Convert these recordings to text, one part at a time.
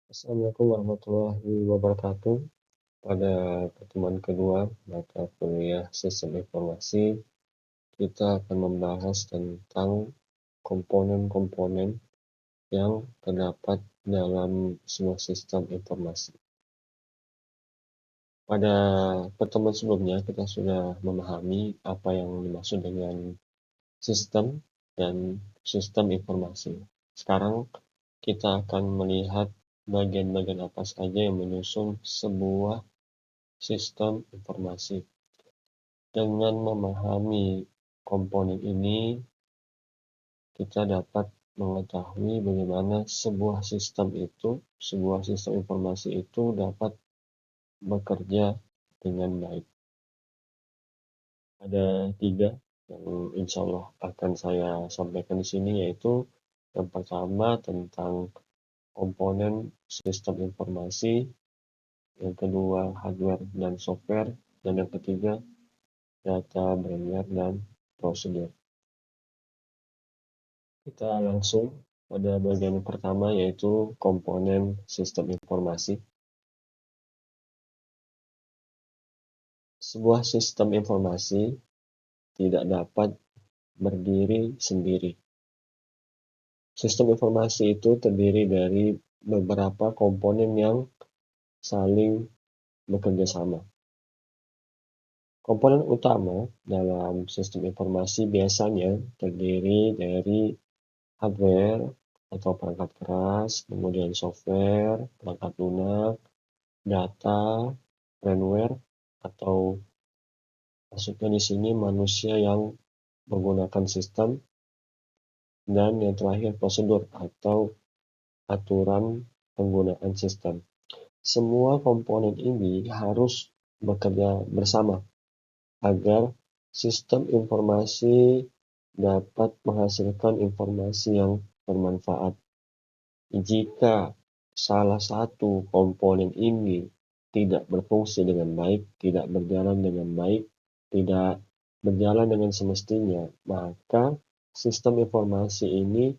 Assalamualaikum warahmatullahi wabarakatuh. Pada pertemuan kedua mata kuliah Sistem Informasi, kita akan membahas tentang komponen-komponen yang terdapat dalam sebuah sistem informasi. Pada pertemuan sebelumnya, kita sudah memahami apa yang dimaksud dengan sistem dan sistem informasi. Sekarang kita akan melihat bagian-bagian apa saja yang menyusun sebuah sistem informasi. Dengan memahami komponen ini, kita dapat mengetahui bagaimana sebuah sistem informasi itu dapat bekerja dengan baik. Ada 3 yang insya Allah akan saya sampaikan di sini, yaitu yang pertama tentang komponen sistem informasi, yang kedua hardware dan software, dan yang ketiga data, brainware, dan prosedur. Kita langsung pada bagian pertama, yaitu komponen sistem informasi. Sebuah sistem informasi tidak dapat berdiri sendiri. Sistem informasi itu terdiri dari beberapa komponen yang saling bekerja sama. Komponen utama dalam sistem informasi biasanya terdiri dari hardware atau perangkat keras, kemudian software, perangkat lunak, data, brainware, atau maksudnya di sini manusia yang menggunakan sistem, dan yang terakhir prosedur atau aturan penggunaan sistem. Semua komponen ini harus bekerja bersama agar sistem informasi dapat menghasilkan informasi yang bermanfaat. Jika salah satu komponen ini tidak berfungsi dengan baik, tidak berjalan dengan baik, tidak berjalan dengan semestinya, maka sistem informasi ini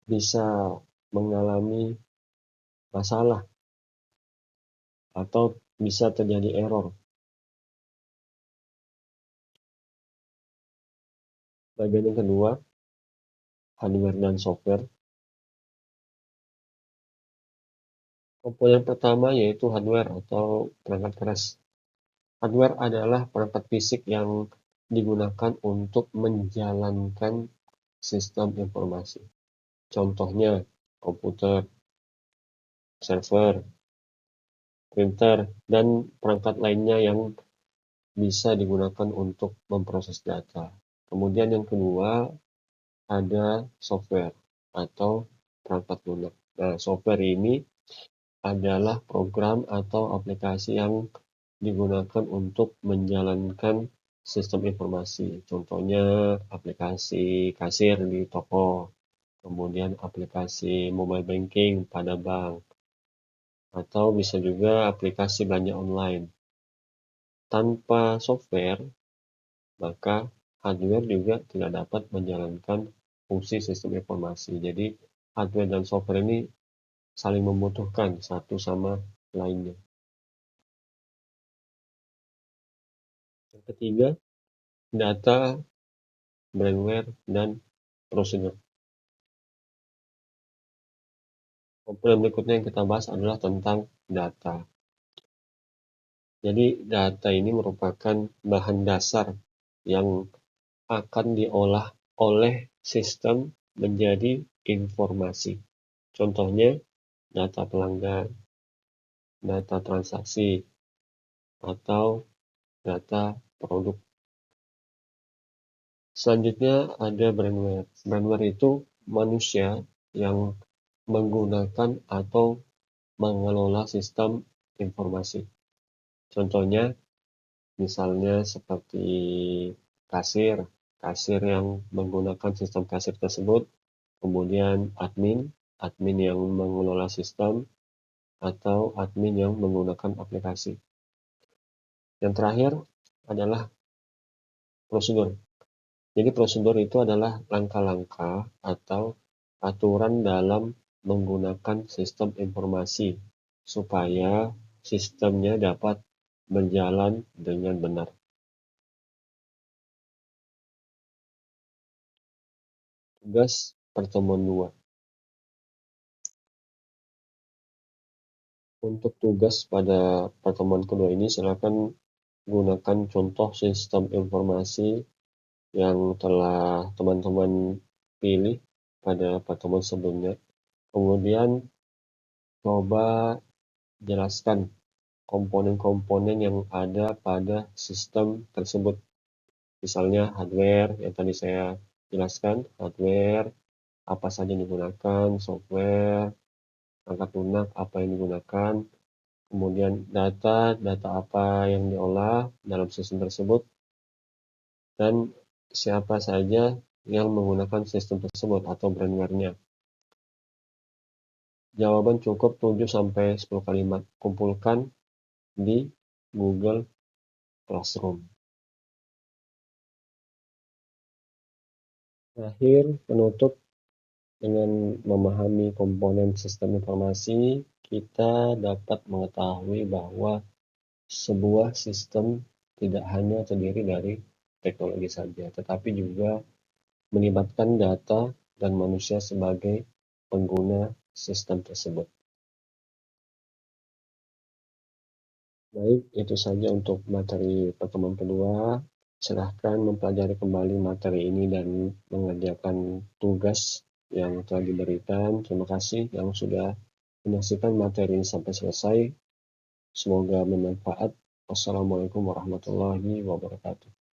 bisa mengalami masalah atau bisa terjadi error. Bagian yang kedua, hardware dan software. Komponen pertama yaitu hardware atau perangkat keras. Hardware adalah perangkat fisik yang digunakan untuk menjalankan sistem informasi. Contohnya komputer, server, printer, dan perangkat lainnya yang bisa digunakan untuk memproses data. Kemudian yang kedua ada software atau perangkat lunak. Nah, software ini adalah program atau aplikasi yang digunakan untuk menjalankan sistem informasi. Contohnya aplikasi kasir di toko, kemudian aplikasi mobile banking pada bank, atau bisa juga aplikasi belanja online. Tanpa software, maka hardware juga tidak dapat menjalankan fungsi sistem informasi. Jadi hardware dan software ini saling membutuhkan satu sama lainnya. Yang ketiga, data, brainware, dan prosedur. Komponen berikutnya yang kita bahas adalah tentang data. Jadi data ini merupakan bahan dasar yang akan diolah oleh sistem menjadi informasi. Contohnya data pelanggan, data transaksi, atau data produk. Selanjutnya ada brainware. Brainware itu manusia yang menggunakan atau mengelola sistem informasi. Contohnya misalnya seperti kasir yang menggunakan sistem kasir tersebut, kemudian admin yang mengelola sistem, atau admin yang menggunakan aplikasi. Yang terakhir adalah prosedur. Jadi prosedur itu adalah langkah-langkah atau aturan dalam menggunakan sistem informasi supaya sistemnya dapat berjalan dengan benar. Tugas pertemuan 2. Untuk tugas pada pertemuan kedua ini, silakan gunakan contoh sistem informasi yang telah teman-teman pilih pada pertemuan sebelumnya. Kemudian coba jelaskan komponen-komponen yang ada pada sistem tersebut. Misalnya hardware yang tadi saya jelaskan, hardware apa saja yang digunakan, software, perangkat lunak apa yang digunakan, kemudian data apa yang diolah dalam sistem tersebut, dan siapa saja yang menggunakan sistem tersebut atau brandware-nya. Jawaban cukup 7-10 kalimat. Kumpulkan di Google Classroom. Terakhir, penutup dengan memahami komponen sistem informasi, kita dapat mengetahui bahwa sebuah sistem tidak hanya terdiri dari teknologi saja, tetapi juga melibatkan data dan manusia sebagai pengguna sistem tersebut. Baik, itu saja untuk materi pertemuan kedua. Silahkan mempelajari kembali materi ini dan mengerjakan tugas yang telah diberikan. Terima kasih yang sudah menyaksikan materi ini sampai selesai. Semoga bermanfaat. Wassalamualaikum warahmatullahi wabarakatuh.